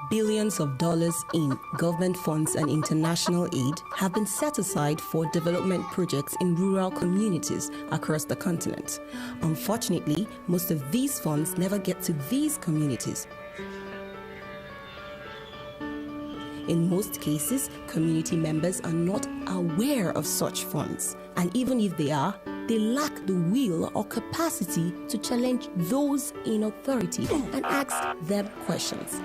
Billions of dollars in government funds and international aid have been set aside for development projects in rural communities across the continent. Unfortunately, most of these funds never get to these communities. In most cases, community members are not aware of such funds, and even if they are, they lack the will or capacity to challenge those in authority and ask them questions.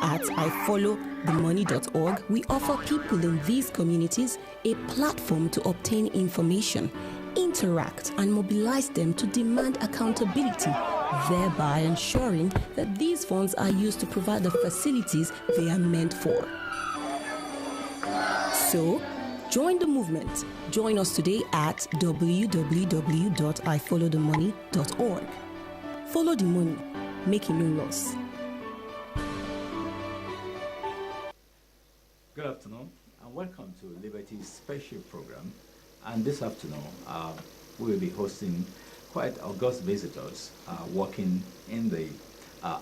At ifollowthemoney.org, we offer people in these communities a platform to obtain information, interact, and mobilize them to demand accountability, thereby ensuring that these funds are used to provide the facilities they are meant for. So, join the movement. Join us today at www.ifollowthemoney.org. Follow the money, making no loss. Good afternoon and welcome to Liberty's special program. And this afternoon, we will be hosting quite august visitors working in the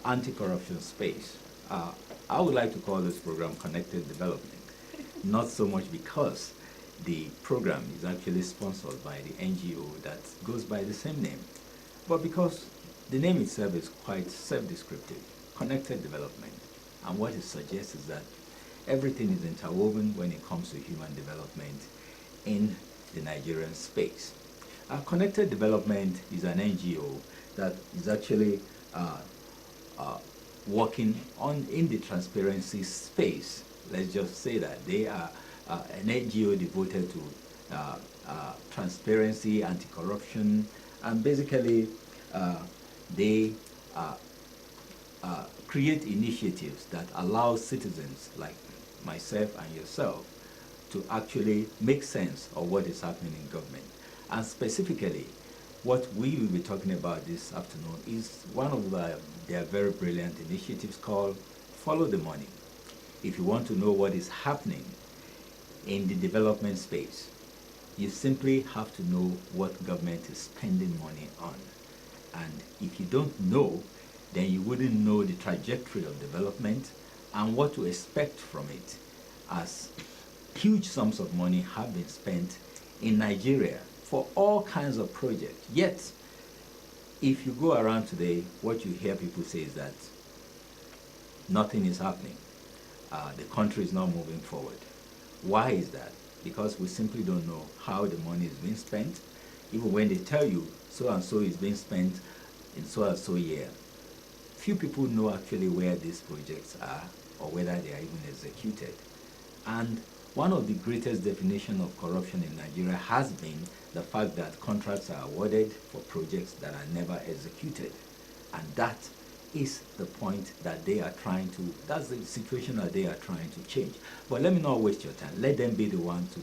anti-corruption space. I would like to call this program Connected Development, not so much because the program is actually sponsored by the NGO that goes by the same name, but because the name itself is quite self-descriptive, Connected Development. And what it suggests is that everything is interwoven when it comes to human development in the Nigerian space. Connected Development is an NGO that is actually working in the transparency space. Let's just say that they are an NGO devoted to transparency, anti-corruption, and basically they create initiatives that allow citizens like myself and yourself to actually make sense of what is happening in government. And specifically, what we will be talking about this afternoon is one of their very brilliant initiatives called Follow the Money. If you want to know what is happening in the development space, you simply have to know what government is spending money on. And if you don't know, then you wouldn't know the trajectory of development and what to expect from it, as huge sums of money have been spent in Nigeria for all kinds of projects. Yet, if you go around today, what you hear people say is that nothing is happening. The country is not moving forward. Why is that? Because we simply don't know how the money is being spent. Even when they tell you so and so is being spent in so and so year, few people know actually where these projects are or whether they are even executed. And one of the greatest definitions of corruption in Nigeria has been the fact that contracts are awarded for projects that are never executed. And that is the point that they are trying to, that's the situation that they are trying to change. But let me not waste your time. Let them be the one to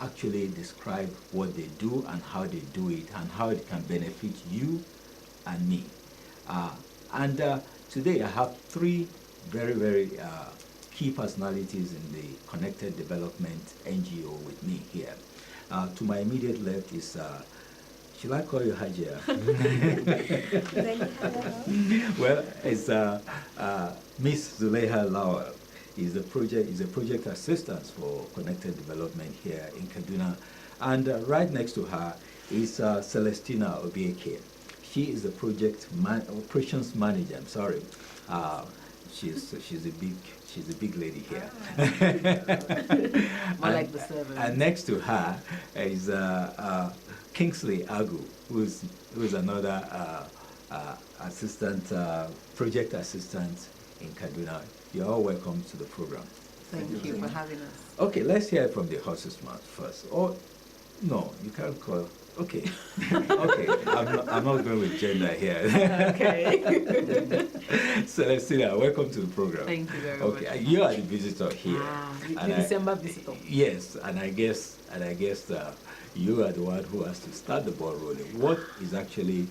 actually describe what they do and how they do it and how it can benefit you and me. Today I have three very, very key personalities in the Connected Development NGO with me here. To my immediate left is, shall I call you Hajia? Well, it's Miss Zuleha Lawal. Is a project assistant for Connected Development here in Kaduna. And right next to her is Celestina Obieke. She is the operations manager. I'm sorry. She's a big lady here. More like the servant. And next to her is Kingsley Agu, who's another project assistant in Kaduna. You're all welcome to the program. Thank you for having us. Okay, let's hear from the horse's mouth first. Oh, no, you can't call. Okay, okay. I'm not going with gender here. Okay. Celestina, welcome to the program. Thank you very much. Okay, you are the visitor here. The December visitor. Yes, and I guess you are the one who has to start the ball rolling. What is actually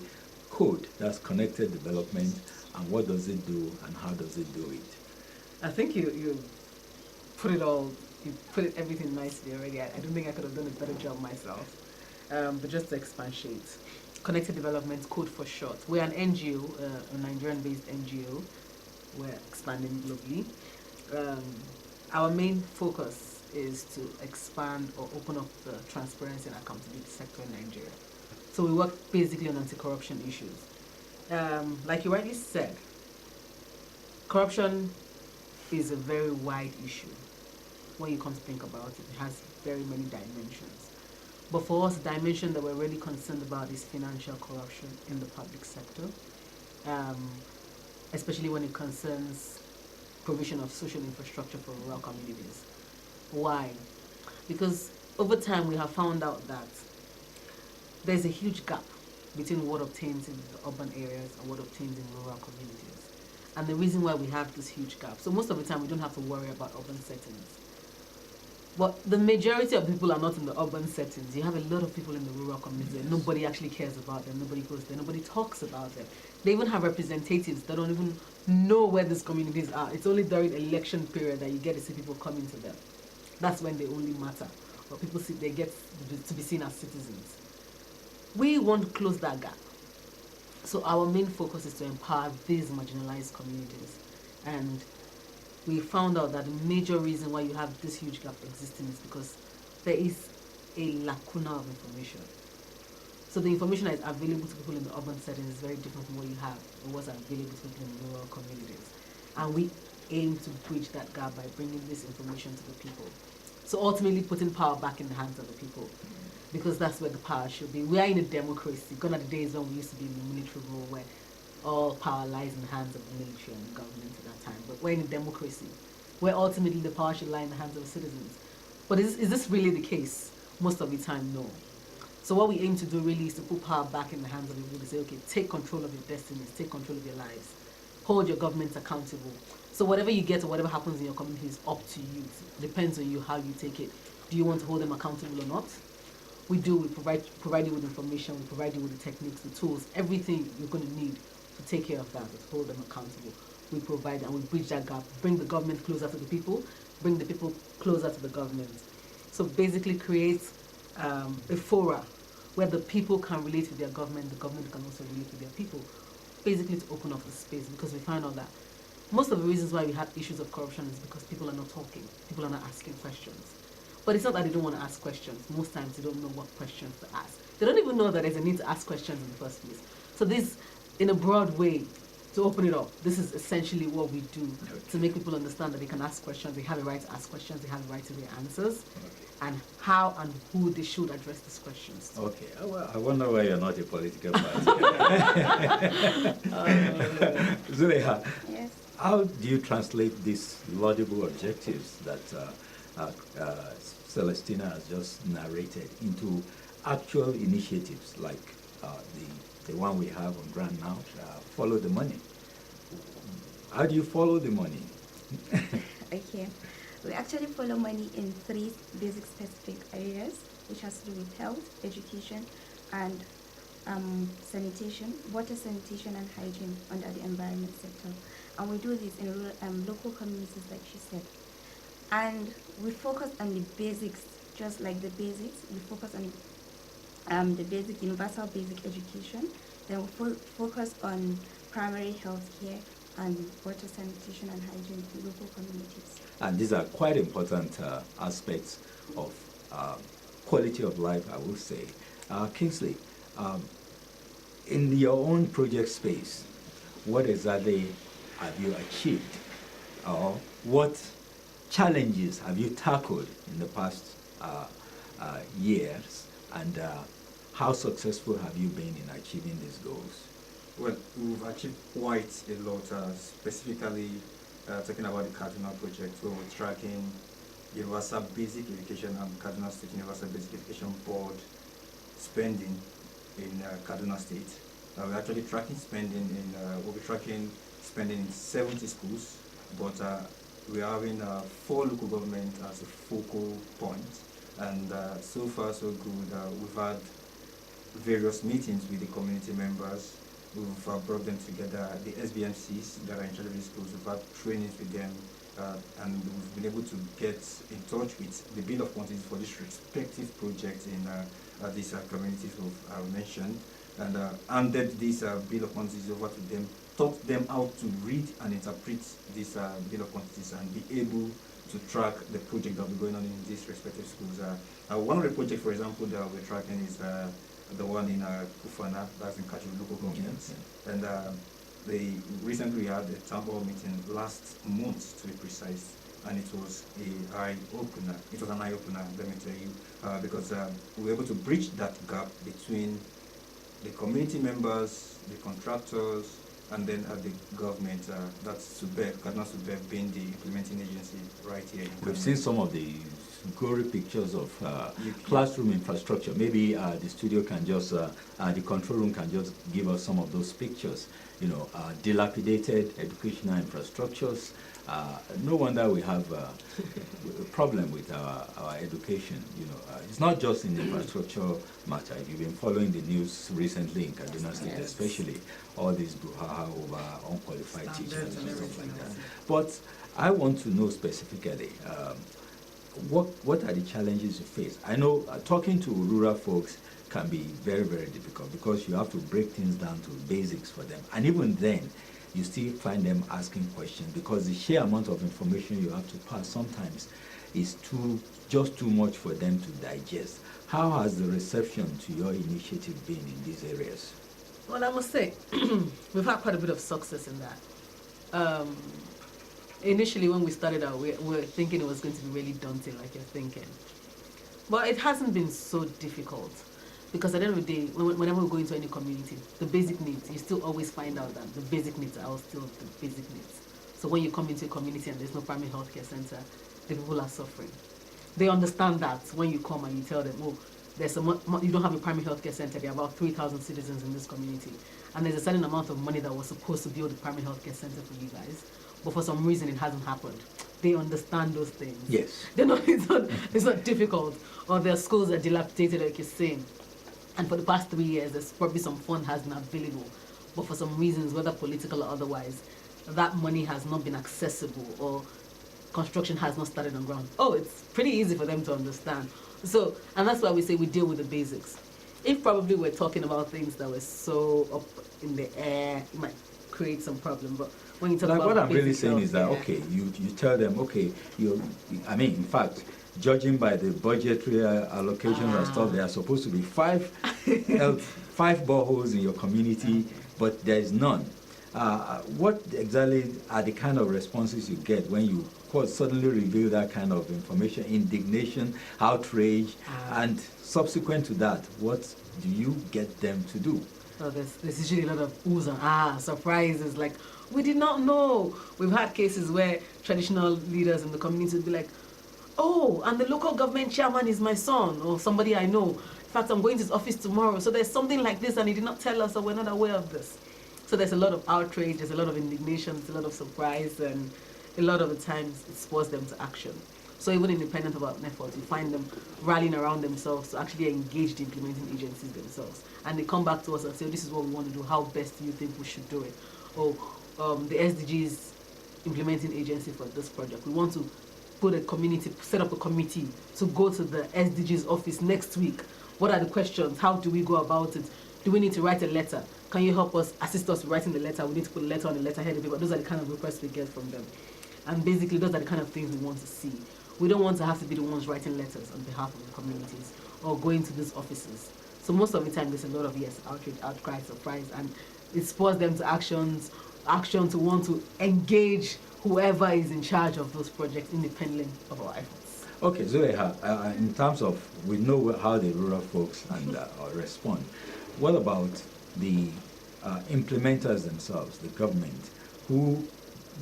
code that's Connected Development, and what does it do, and how does it do it? I think you put everything nicely already. I don't think I could have done a better job myself. But just to expatiate, Connected Development, code for short. We're an NGO, a Nigerian-based NGO, we're expanding globally. Our main focus is to expand or open up the transparency and accountability sector in Nigeria. So we work basically on anti-corruption issues. Like you rightly said, corruption is a very wide issue. When you come to think about it, it has very many dimensions. But for us, the dimension that we're really concerned about is financial corruption in the public sector, especially when it concerns provision of social infrastructure for rural communities. Why? Because over time we have found out that there's a huge gap between what obtains in the urban areas and what obtains in rural communities. And the reason why we have this huge gap, so most of the time we don't have to worry about urban settings. But the majority of people are not in the urban settings. You have a lot of people in the rural communities. Yes. Nobody actually cares about them. Nobody goes there. Nobody talks about them. They even have representatives that don't even know where these communities are. It's only during election period that you get to see people coming to them. That's when they only matter. Or people see they get to be seen as citizens. We want to close that gap. So our main focus is to empower these marginalized communities. And we found out that the major reason why you have this huge gap existing is because there is a lacuna of information. So the information that is available to people in the urban settings is very different from what you have or what's available to people in rural communities. And we aim to bridge that gap by bringing this information to the people. So ultimately putting power back in the hands of the people, because that's where the power should be. We are in a democracy. Gone are the days when we used to be in the military rule where all power lies in the hands of the military and the government at that time. But we're in a democracy where ultimately the power should lie in the hands of the citizens. But is this really the case? Most of the time, no. So what we aim to do really is to put power back in the hands of the people to say, okay, take control of your destinies, take control of your lives, hold your governments accountable. So whatever you get or whatever happens in your community is up to you. It depends on you how you take it. Do you want to hold them accountable or not? We do. We provide you with information. We provide you with the techniques, the tools, everything you're going to need to take care of that, to hold them accountable. We provide and we bridge that gap, bring the government closer to the people, bring the people closer to the government. So basically create a fora where the people can relate with their government, the government can also relate with their people, basically to open up the space, because we find out that most of the reasons why we have issues of corruption is because people are not talking, people are not asking questions. But it's not that they don't want to ask questions. Most times they don't know what questions to ask. They don't even know that there's a need to ask questions in the first place. So this, in a broad way, to open it up, this is essentially what we do to make people understand that they can ask questions, they have a right to ask questions, they have a right to their answers, and how and who they should address these questions. Okay, well, I wonder why you're not a political party. Zuleha, yes. How do you translate these laudable objectives that Celestina has just narrated into actual initiatives like the one we have on ground now, follow the money? How do you follow the money? Okay. We actually follow money in 3 basic specific areas, which has to do with health, education, and sanitation, water sanitation and hygiene under the environment sector. And we do this in local communities, like she said. And we focus on the basics, just like the basics. We focus on the basic, universal basic education. Then we focus on primary health care and water sanitation and hygiene in local communities. And these are quite important aspects of quality of life, I will say. Kingsley, in your own project space, what exactly have you achieved? Or what challenges have you tackled in the past years? And how successful have you been in achieving these goals? Well, we've achieved quite a lot, specifically talking about the Kaduna project, where we're tracking Universal Basic Education and Kaduna State Universal Basic Education Board spending in Kaduna State. We're actually tracking spending we'll be tracking spending in 70 schools, but we're having 4 local governments as a focal point. And so far so good. We've had various meetings with the community members. We've brought them together, the SBMCs that are in charge of the schools. We've had trainings with them, and we've been able to get in touch with the bill of quantities for these respective projects in these communities we've mentioned, and handed this bill of quantities over to them taught them how to read and interpret these bill of quantities and be able to track the project that will be going on in these respective schools. One of the projects, for example, that we're tracking is the one in Kufana, that's in Kaju local government. And they recently had a town hall meeting last month, to be precise, and it was an eye-opener. It was an eye-opener, let me tell you, because we were able to bridge that gap between the community members, the contractors, and then the government, that's SUBEB, Kaduna SUBEB being the implementing agency right here. We've seen some of the gory pictures of classroom infrastructure. Maybe the studio can just, the control room can just give us some of those pictures. You know, dilapidated educational infrastructures. No wonder we have a problem with our education. You know, it's not just in the infrastructure matter. If you've been following the news recently in Kaduna State, especially all these brouhaha over unqualified teachers and stuff like that. But I want to know specifically, what are the challenges you face? I know talking to rural folks can be very, very difficult because you have to break things down to basics for them. And even then, you still find them asking questions because the sheer amount of information you have to pass sometimes is just too much for them to digest. How has the reception to your initiative been in these areas? Well, I must say, we've had quite a bit of success in that. Initially, when we started out, we were thinking it was going to be really daunting, like you're thinking. But it hasn't been so difficult. Because at the end of the day, whenever we go into any community, the basic needs, you still always find out that the basic needs are still the basic needs. So when you come into a community and there's no primary health care center, the people are suffering. They understand that when you come and you tell them, oh, you don't have a primary health care center, there are about 3,000 citizens in this community, and there's a certain amount of money that was supposed to build a primary health care center for you guys, but for some reason it hasn't happened. They understand those things. Yes. It's not difficult. Or their schools are dilapidated, like you're saying. And for the past 3 years, there's probably some fund has been available, but for some reasons, whether political or otherwise, that money has not been accessible or construction has not started on ground. Oh, it's pretty easy for them to understand. So, and that's why we say we deal with the basics. If probably we're talking about things that were so up in the air, it might create some problem. But when you talk about what I'm really saying is that, okay, you tell them, okay, in fact, judging by the budgetary allocations and stuff, there are supposed to be five boreholes in your community, but there is none. What exactly are the kind of responses you get when you suddenly reveal that kind of information? Indignation, outrage, and subsequent to that, what do you get them to do? So there's usually a lot of oohs and surprises, like, we did not know. We've had cases where traditional leaders in the community would be like, oh, and the local government chairman is my son or somebody I know. In fact, I'm going to his office tomorrow. So there's something like this and he did not tell us, or we're not aware of this. So there's a lot of outrage, there's a lot of indignation, there's a lot of surprise, and a lot of the times it spurs them to action. So even independent of our efforts, you find them rallying around themselves to actually engage the implementing agencies themselves. And they come back to us and say, oh, this is what we want to do. How best do you think we should do it? Or the SDGs implementing agency for this project. We want to set up a committee to go to the SDGs office next week. What are the questions? How do we go about it? Do we need to write a letter? Can you help us, assist us with writing the letter? We need to put a letter on the letterhead of it. But those are the kind of requests we get from them. And basically, those are the kind of things we want to see. We don't want to have to be the ones writing letters on behalf of the communities or going to these offices. So most of the time, there's a lot of, outrage, outcry, surprise, and it spurs them to action to want to engage whoever is in charge of those projects independently of our efforts. Okay, Zuleha, in terms of, we know how the rural folks respond. What about the implementers themselves, the government, who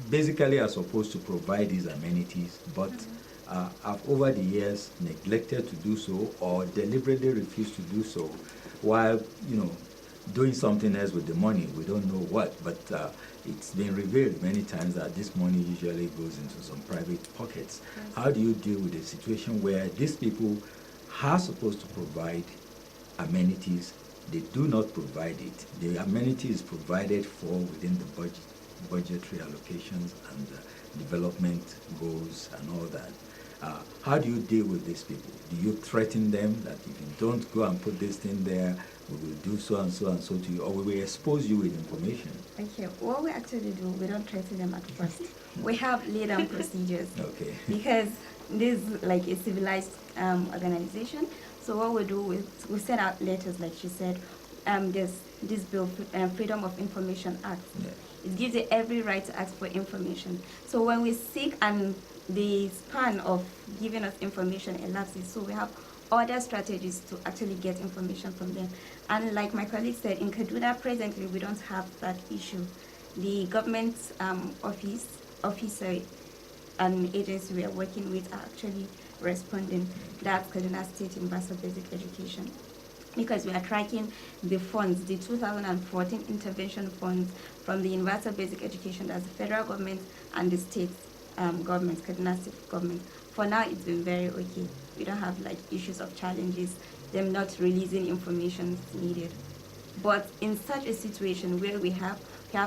basically are supposed to provide these amenities, but have over the years neglected to do so or deliberately refused to do so, while, doing something else with the money, we don't know what, but it's been revealed many times that this money usually goes into some private pockets. Yes. How do you deal with a situation where these people are supposed to provide amenities, they do not provide it? The amenity is provided for within the budgetary allocations and development goals and all that. How do you deal with these people? Do you threaten them that if you don't go and put this thing there, we will do so and so and so to you, or we will expose you with information. Okay, what we actually do, we don't threaten them at first. We have laid-down procedures. Okay. Because this is like a civilized organization. So what we do is we send out letters, like she said. There's this bill, Freedom of Information Act. Yeah. It gives you every right to ask for information. So when we seek and the span of giving us information elapses, so we have other strategies to actually get information from them. And like my colleague said, in Kaduna presently we don't have that issue. The government officer and agency we are working with are actually responding. That's Kaduna State Universal Basic Education. Because we are tracking the funds, the 2014 intervention funds from the Universal Basic Education, that's the federal government and the state government, Kaduna State government. For now, it's been very okay. We don't have like issues of challenges, them not releasing information needed. But in such a situation where we have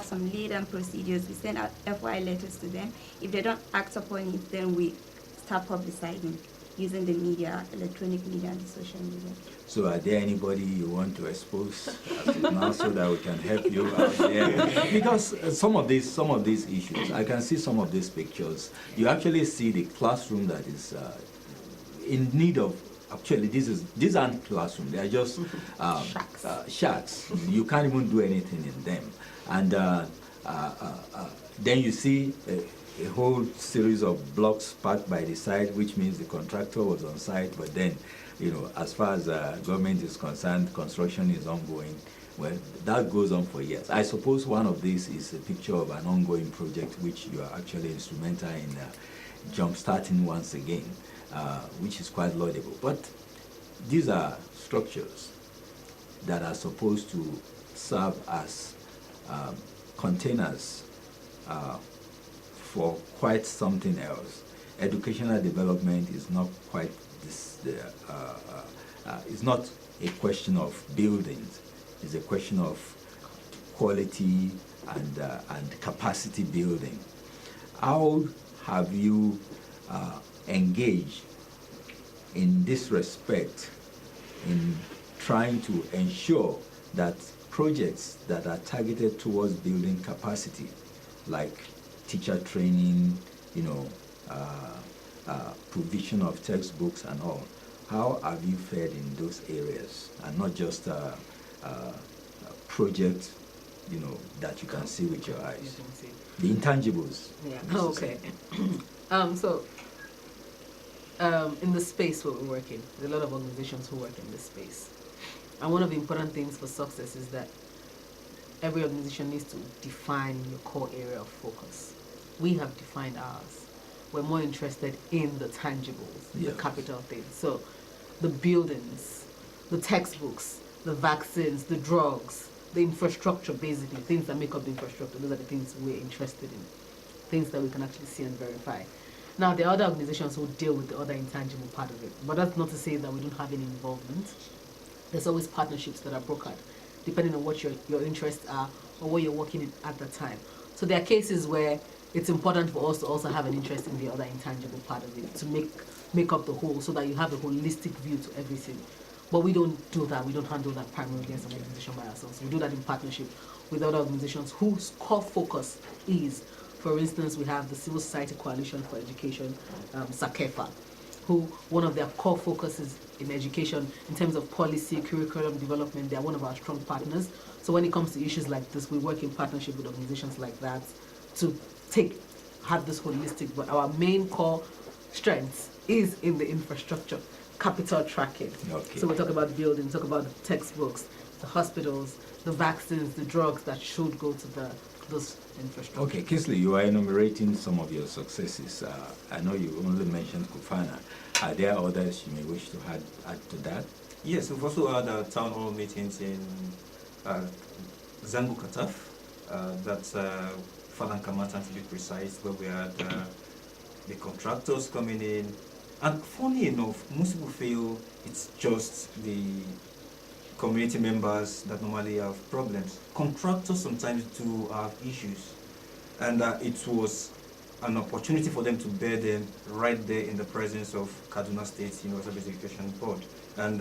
some laid-down procedures, we send out FY letters to them. If they don't act upon it, then we start publicizing using the media, electronic media, and the social media. So are there anybody you want to expose as of now so that we can help you out there? Because some of these issues, I can see some of these pictures. You actually see the classroom that is in need of, actually these aren't classrooms, they are just shacks. You can't even do anything in them. And then you see a whole series of blocks parked by the side, which means the contractor was on site, but then, you know, as far as government is concerned, construction is ongoing. Well, that goes on for years. I suppose one of these is a picture of an ongoing project which you are actually instrumental in jump-starting once again, which is quite laudable. But these are structures that are supposed to serve as containers for quite something else. Educational development is not quite this. It's not a question of buildings. It's a question of quality and capacity building. How have you engaged in this respect in trying to ensure that projects that are targeted towards building capacity, like teacher training, you know, provision of textbooks and all, how have you fared in those areas, and not just projects, you know, that you can see with your eyes, the intangibles? Yeah. Okay. In the space where we work in, there are a lot of organizations who work in this space, and one of the important things for success is that every organization needs to define your core area of focus. We have defined ours. We're more interested in the tangibles, the capital things. So the buildings, the textbooks, the vaccines, the drugs, the infrastructure, basically, things that make up the infrastructure. Those are the things we're interested in, things that we can actually see and verify. Now, there are other organizations who deal with the other intangible part of it, but that's not to say that we don't have any involvement. There's always partnerships that are brokered, depending on what your interests are or what you're working in at the time. So there are cases where it's important for us to also have an interest in the other intangible part of it, to make up the whole, so that you have a holistic view to everything. But we don't do that. We don't handle that primarily as an organization by ourselves. We do that in partnership with other organizations whose core focus is, for instance, we have the Civil Society Coalition for Education, SACEFA, who one of their core focuses in education in terms of policy, curriculum development. They are one of our strong partners. So when it comes to issues like this, we work in partnership with organizations like that to have this holistic, but our main core strength is in the infrastructure, capital tracking. Okay. So we talk about buildings, talk about the textbooks, the hospitals, the vaccines, the drugs that should go to those infrastructure. Okay, Kingsley, you are enumerating some of your successes. I know you only mentioned Kufana. Are there others you may wish to add to that? Yes, we've also had town hall meetings in Zangu Kataf, that's Falankamatan to be precise, where we had the contractors coming in. And funny enough, most people feel it's just the community members that normally have problems. Contractors sometimes do have issues, and it was an opportunity for them to bear them right there in the presence of Kaduna State Universal Basic Education Board. And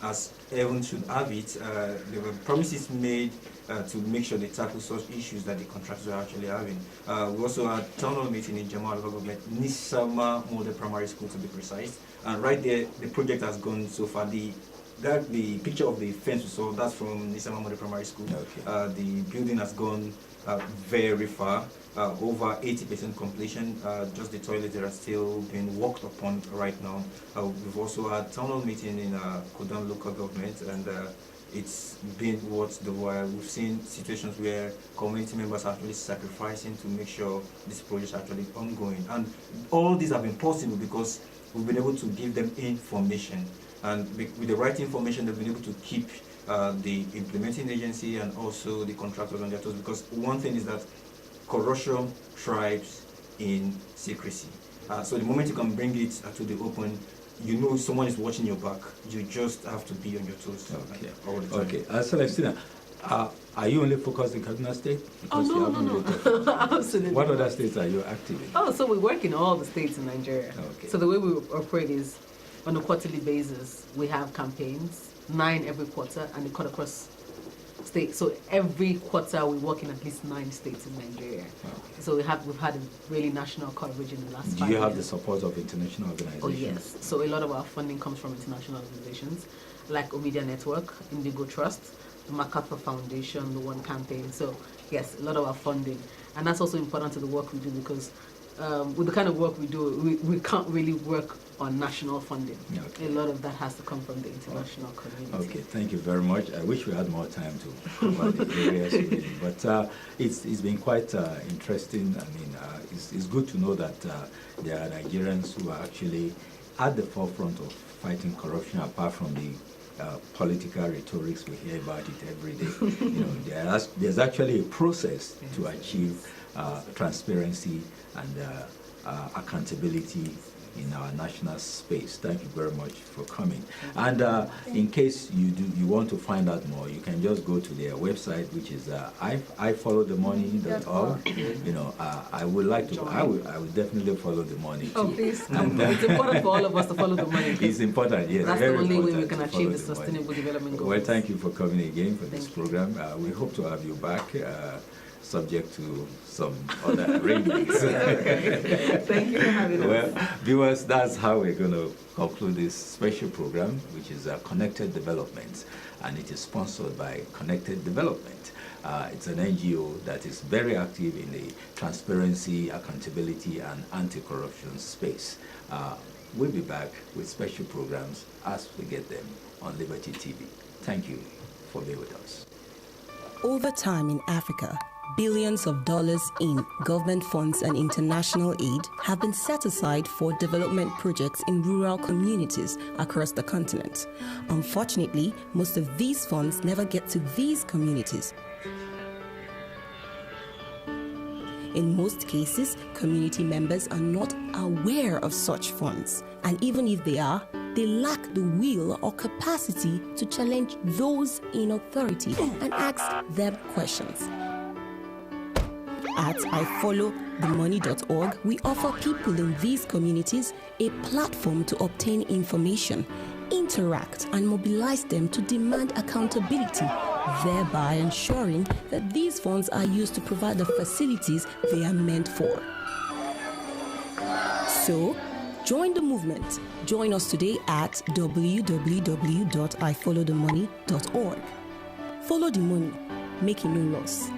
as everyone should have it, there were promises made to make sure they tackle such issues that the contractors are actually having. We also had a town hall meeting in Jamal local government, Nisama Model Primary School to be precise, and right there the project has gone so far. The picture of the fence we saw, that's from Nisama Model Primary School. Okay. The building has gone very far, over 80% completion. Just the toilets that are still being worked upon right now. We've also had town hall meeting in Kaduna local government, and it's been worth the while. We've seen situations where community members are actually sacrificing to make sure this project is actually ongoing, and all these have been possible because we've been able to give them information, and with the right information they've been able to keep the implementing agency and also the contractors on their toes, because one thing is that corruption thrives in secrecy. So the moment you can bring it to the open, you know someone is watching your back. You just have to be on your toes all the time. Okay. Celestina, are you only focused in Kaduna State? Because no. Absolutely. What other states are you active in? Oh, so we work in all the states in Nigeria. Okay. So the way we operate is on a quarterly basis. We have campaigns, 9 every quarter, and they cut across states. So every quarter we work in at least 9 states in Nigeria. Okay. So we've had a really national coverage in the last 5 years. Do you have the support of international organizations? Oh yes. So a lot of our funding comes from international organizations like Omidia Network, Indigo Trust, the MacArthur Foundation, the One Campaign. So yes, a lot of our funding, and that's also important to the work we do, because with the kind of work we do, we can't really work on national funding. Okay. A lot of that has to come from the international community. Okay, thank you very much. I wish we had more time to cover the areas, but it's been quite interesting. I mean, it's good to know that there are Nigerians who are actually at the forefront of fighting corruption, apart from the political rhetorics we hear about it every day. There's actually a process to achieve transparency and accountability in our national space. Thank you very much for coming. And in case you want to find out more, you can just go to their website, which is ifollowthemoney.org. I would definitely follow the money too. Oh, please. It's important for all of us to follow the money. It's important, yes. That's very the only way important we can achieve the sustainable development goals. Well, thank you for coming again for this program. We hope to have you back, subject to some other arrangements. Thank you for having us. Well, viewers, that's how we're going to conclude this special program, which is Connected Development, and it is sponsored by Connected Development. It's an NGO that is very active in the transparency, accountability, and anti-corruption space. We'll be back with special programs as we get them on Liberty TV. Thank you for being with us. Over time in Africa, billions of dollars in government funds and international aid have been set aside for development projects in rural communities across the continent. Unfortunately, most of these funds never get to these communities. In most cases, community members are not aware of such funds, and even if they are, they lack the will or capacity to challenge those in authority and ask them questions. At ifollowthemoney.org, we offer people in these communities a platform to obtain information, interact, and mobilize them to demand accountability, thereby ensuring that these funds are used to provide the facilities they are meant for. So, join the movement. Join us today at www.ifollowthemoney.org. Follow the money, making no loss.